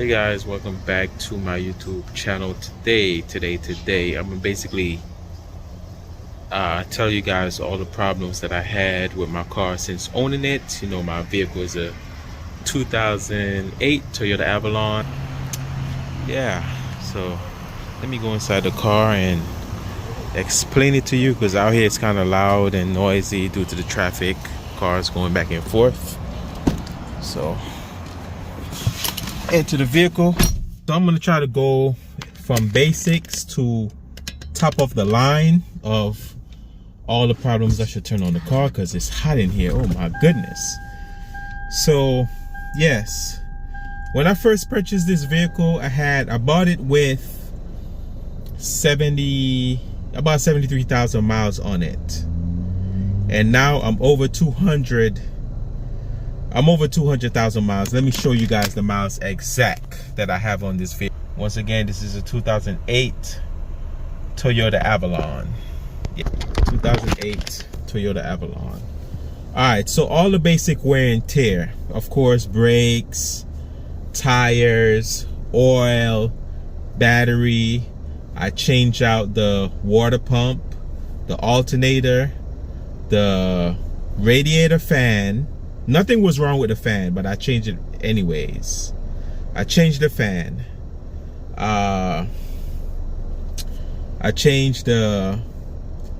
Hey guys, welcome back to my YouTube channel. Today I'm gonna basically tell you guys all the problems that I had with my car since owning it. You know, my vehicle is a 2008 Toyota Avalon. Yeah, so let me go inside the car and explain it to you, because out here it's kind of loud and noisy due to the traffic, cars going back and forth. So into the vehicle. So I'm going to try to go from basics to top of the line of all the problems I should turn on the car, because it's hot in here. Oh my goodness. So yes, when I first purchased this vehicle, I bought it with about 73,000 miles on it, and now I'm over 200,000 miles. Let me show you guys the miles exact that I have on this vehicle. Once again, this is a 2008 Toyota Avalon. Yeah, 2008 Toyota Avalon. All right, so all the basic wear and tear, of course, brakes, tires, oil, battery. I changed out the water pump, the alternator, the radiator fan. Nothing was wrong with the fan, but I changed it anyways. I changed the fan. I changed the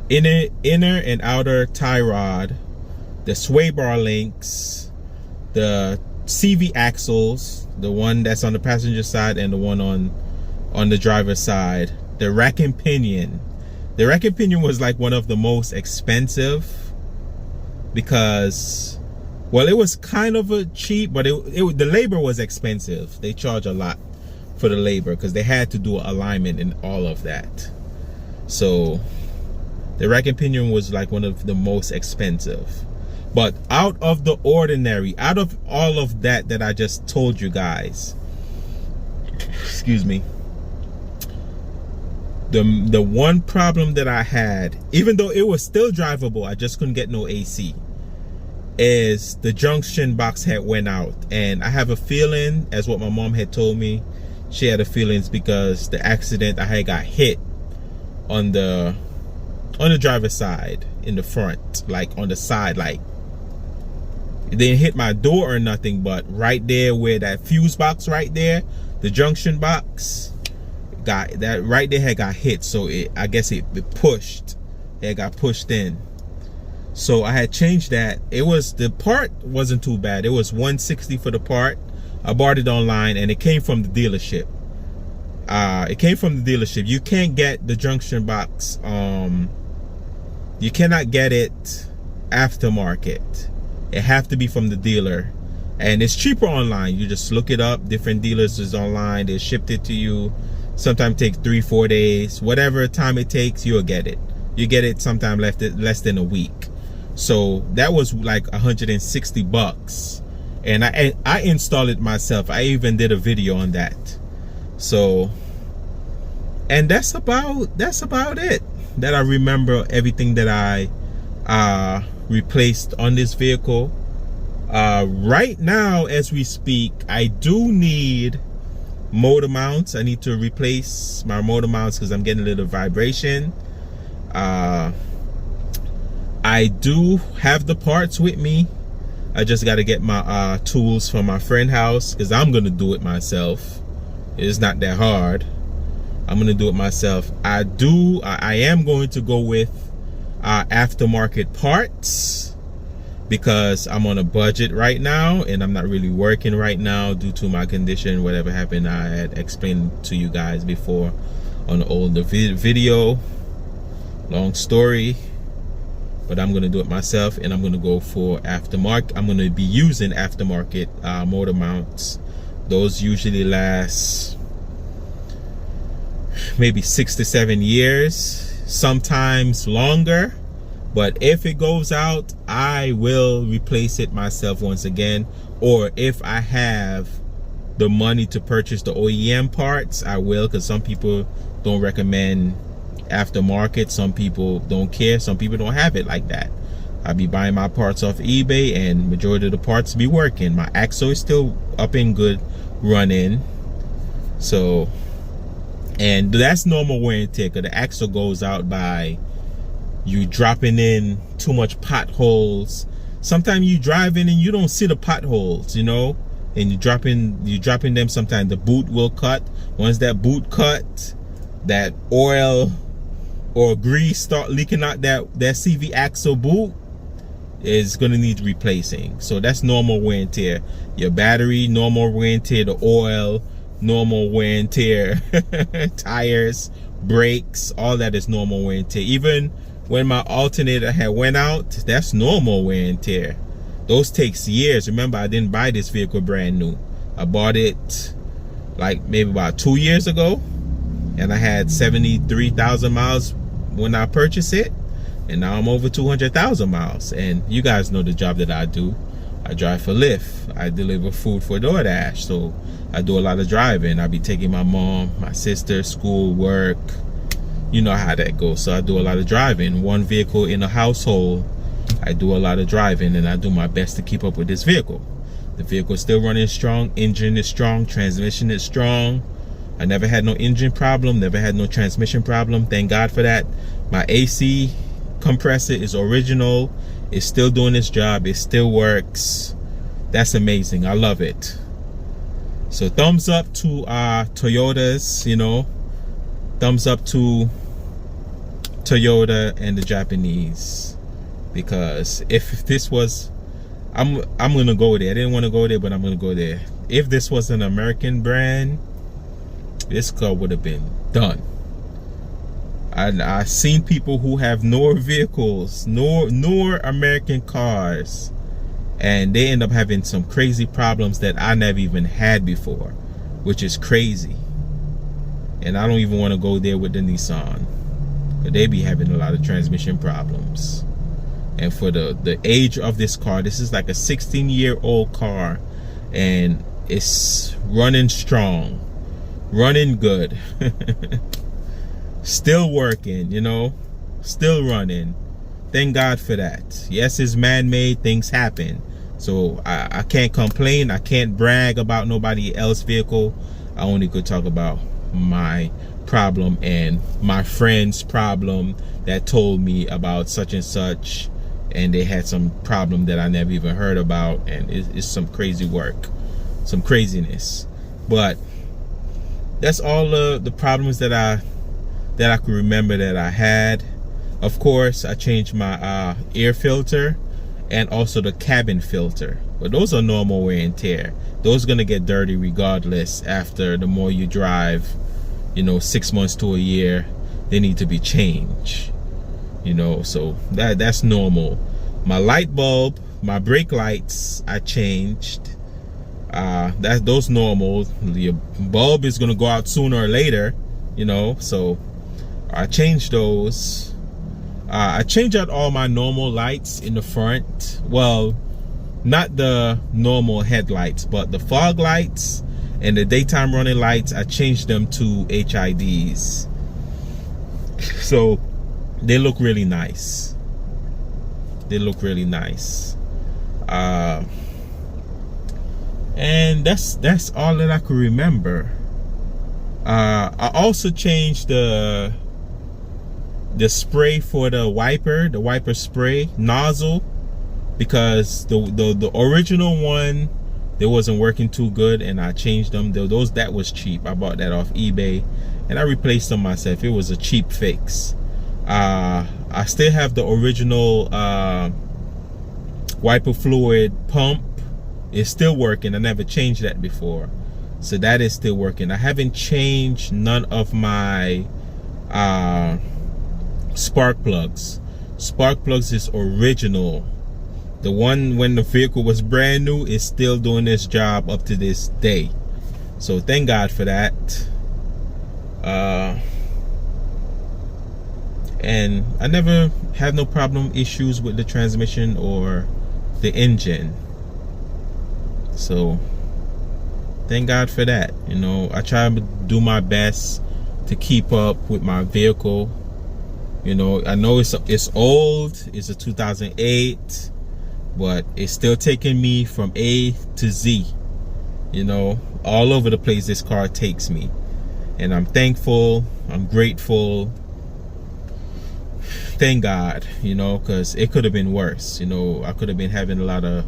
inner and outer tie rod, the sway bar links, the CV axles, the one that's on the passenger side and the one on the driver's side. The rack and pinion. The rack and pinion was like one of the most expensive, because, well, it was kind of a cheap, but the labor was expensive. They charge a lot for the labor because they had to do alignment and all of that. So the rack and pinion was like one of the most expensive. But out of the ordinary, out of all of that I just told you guys, excuse me, the one problem that I had, even though it was still drivable, I just couldn't get no AC, is the junction box had went out. And I have a feeling, as what my mom had told me, she had a feeling because the accident I had got hit on the driver's side in the front, like on the side, like it didn't hit my door or nothing, but right there where that fuse box right there, the junction box, got that right there had got hit. So I guess it got pushed in. So I had changed that. The part wasn't too bad. It was $160 for the part. I bought it online and it came from the dealership. You can't get the junction box. You cannot get it aftermarket. It have to be from the dealer. And it's cheaper online. You just look it up. Different dealers is online. They shipped it to you. Sometimes it takes 3-4 days. Whatever time it takes, you'll get it. You get it sometime less than a week. So that was like $160, and I installed it myself. I even did a video on that. So, and that's about it that I remember. Everything that I replaced on this vehicle. Right now as we speak, I do need motor mounts. I need to replace my motor mounts because I'm getting a little vibration. I do have the parts with me. I just got to get my tools from my friend's house, because I'm going to do it myself. It's not that hard. I'm going to do it myself. I am going to go with aftermarket parts, because I'm on a budget right now and I'm not really working right now due to my condition. Whatever happened, I had explained to you guys before on an older video. Long story. But I'm going to do it myself, and I'm going to go for aftermarket. I'm going to be using aftermarket motor mounts. Those usually last maybe 6 to 7 years, sometimes longer. But if it goes out, I will replace it myself once again. Or if I have the money to purchase the OEM parts, I will, because some people don't recommend aftermarket. Some people don't care. Some people don't have it like that. I be buying my parts off eBay, and majority of the parts be working. My axle is still up in good running. So, and that's normal wear and tear, because the axle goes out by you dropping in too much potholes. Sometimes you drive in and you don't see the potholes, you know, and you dropping them. Sometimes the boot will cut. Once that boot cut, that oil or grease start leaking out that CV axle boot, is going to need replacing. So that's normal wear and tear. Your battery, normal wear and tear. The oil, normal wear and tear. Tires, brakes, all that is normal wear and tear. Even when my alternator had went out, that's normal wear and tear. Those takes years. Remember, I didn't buy this vehicle brand new. I bought it like maybe about 2 years ago, and I had 73,000 miles when I purchased it, and now I'm over 200,000 miles. And you guys know the job that I do. I drive for Lyft. I deliver food for DoorDash. So I do a lot of driving. I be taking my mom, my sister, school, work. You know how that goes. So I do a lot of driving. One vehicle in a household, I do a lot of driving, and I do my best to keep up with this vehicle. The vehicle is still running strong. Engine is strong. Transmission is strong. I never had no engine problem, never had no transmission problem. Thank God for that. My AC compressor is original. It's still doing its job. It still works. That's amazing. I love it. So thumbs up to Toyotas, you know. Thumbs up to Toyota and the Japanese. Because if this was, I'm gonna go there. I didn't want to go there, but I'm gonna go there. If this was an American brand, this car would have been done. I've seen people who have newer vehicles, newer American cars, and they end up having some crazy problems that I never even had before, which is crazy. And I don't even want to go there with the Nissan, but they be having a lot of transmission problems. And for the age of this car, this is like a 16-year-old car, and it's running strong, running good. Still working, you know, still running. Thank God for that. Yes, it's man-made, things happen. So I can't complain. I can't brag about nobody else's vehicle. I only could talk about my problem and my friend's problem that told me about such and such, and they had some problem that I never even heard about, and it's some crazy work, some craziness. But that's all the problems that I could remember that I had. Of course, I changed my air filter and also the cabin filter, but those are normal wear and tear. Those are gonna get dirty regardless. After the more you drive, you know, 6 months to a year, they need to be changed, you know. So that's normal. My light bulb, my brake lights, I changed. Those normal. Your bulb is gonna go out sooner or later, you know, so I changed those. I changed out all my normal lights in the front. Well, not the normal headlights, but the fog lights and the daytime running lights, I changed them to HIDs. So they look really nice. They look really nice. And that's all that I could remember. I also changed the spray for the wiper spray nozzle, because the original one, they wasn't working too good, and I changed them. That was cheap. I bought that off eBay and I replaced them myself. It was a cheap fix. I still have the original wiper fluid pump. It's still working. I never changed that before, so that is still working. I haven't changed none of my spark plugs. Spark plugs is original. The one when the vehicle was brand new is still doing its job up to this day. So thank God for that. And I never have no problem issues with the transmission or the engine. So thank God for that. You know, I try to do my best to keep up with my vehicle. You know, I know it's old. It's a 2008, but it's still taking me from A to Z. You know, all over the place this car takes me. and I'm thankful, I'm grateful. Thank God, you know, because it could have been worse. You know, I could have been having a lot of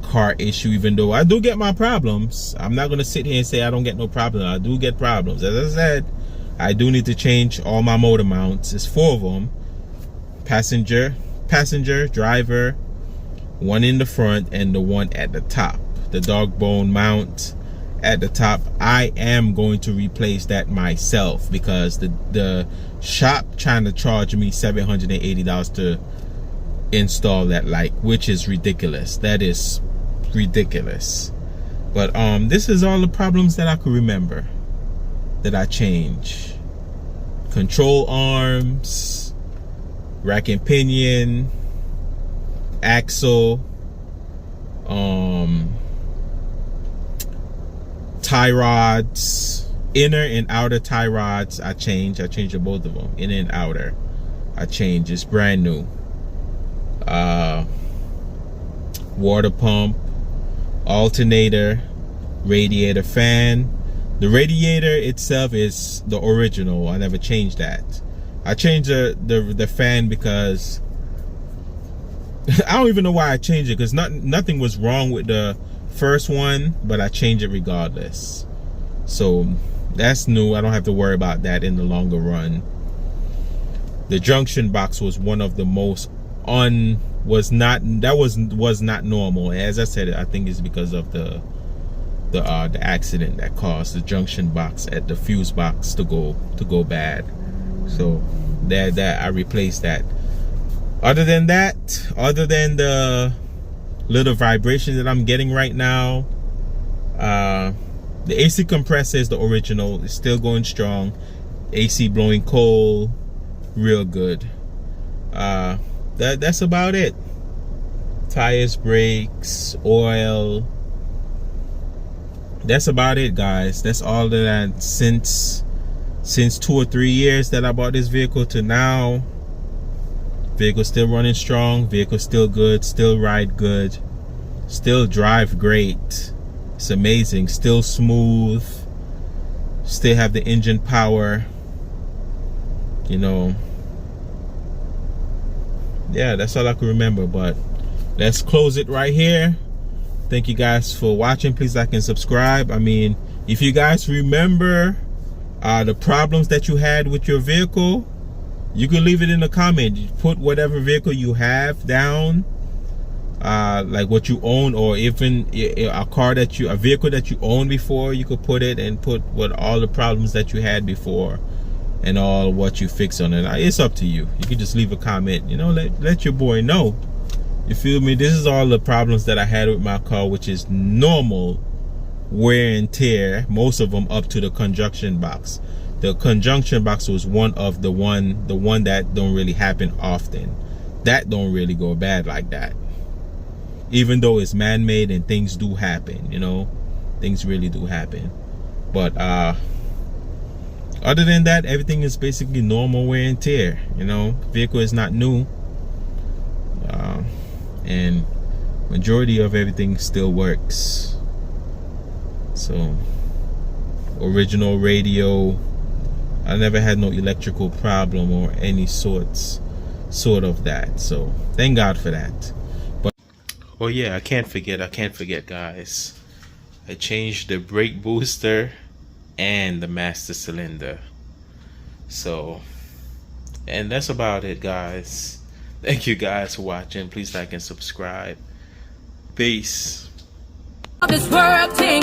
car issue, even though I do get my problems. I'm not going to sit here and say I don't get no problem. I do get problems. As I said, I do need to change all my motor mounts. It's 4 of them. Passenger, driver, one in the front, and the one at the top. The dog bone mount at the top, I am going to replace that myself, because the shop trying to charge me $780 to install that light, which is ridiculous. That is ridiculous. But this is all the problems that I could remember that I changed. Control arms, rack and pinion, axle, tie rods, inner and outer tie rods. I changed both of them, inner and outer. I changed. It's brand new. Water pump, alternator, radiator fan. The radiator itself is the original. I never changed that. I changed the fan because I don't even know why I changed it, because nothing was wrong with the first one, but I changed it regardless. So that's new. I don't have to worry about that in the longer run. The junction box was one of the most was not normal. As I said, I think it's because of the accident that caused the junction box at the fuse box to go bad. So that I replaced that. Other than the little vibration that I'm getting right now, the AC compressor is the original. It's still going strong. AC blowing cold, real good. That's about it. Tires, brakes, oil. That's about it, guys. That's all that since 2 or 3 years that I bought this vehicle to now. Vehicle still running strong. Vehicle still good. Still ride good. Still drive great. It's amazing. Still smooth. Still have the engine power. You know. Yeah, that's all I can remember. But let's close it right here. Thank you guys for watching. Please like and subscribe. I mean, if you guys remember the problems that you had with your vehicle, you can leave it in the comment. You put whatever vehicle you have down, like what you own, or even a vehicle that you owned before. You could put it and put what all the problems that you had before and all what you fix on it. It's up to you. You can just leave a comment, you know, let your boy know. You feel me? This is all the problems that I had with my car, which is normal wear and tear, most of them up to the conjunction box. The conjunction box was one of the one that don't really happen often. That don't really go bad like that. Even though it's man-made and things do happen, you know, things really do happen. But other than that, everything is basically normal wear and tear. You know, vehicle is not new, and majority of everything still works. So, original radio. I never had no electrical problem or any sort of that. So thank God for that. But oh yeah, I can't forget, guys. I changed the brake booster and the master cylinder. So, and that's about it, guys. Thank you guys for watching. Please like and subscribe. Peace. This world thing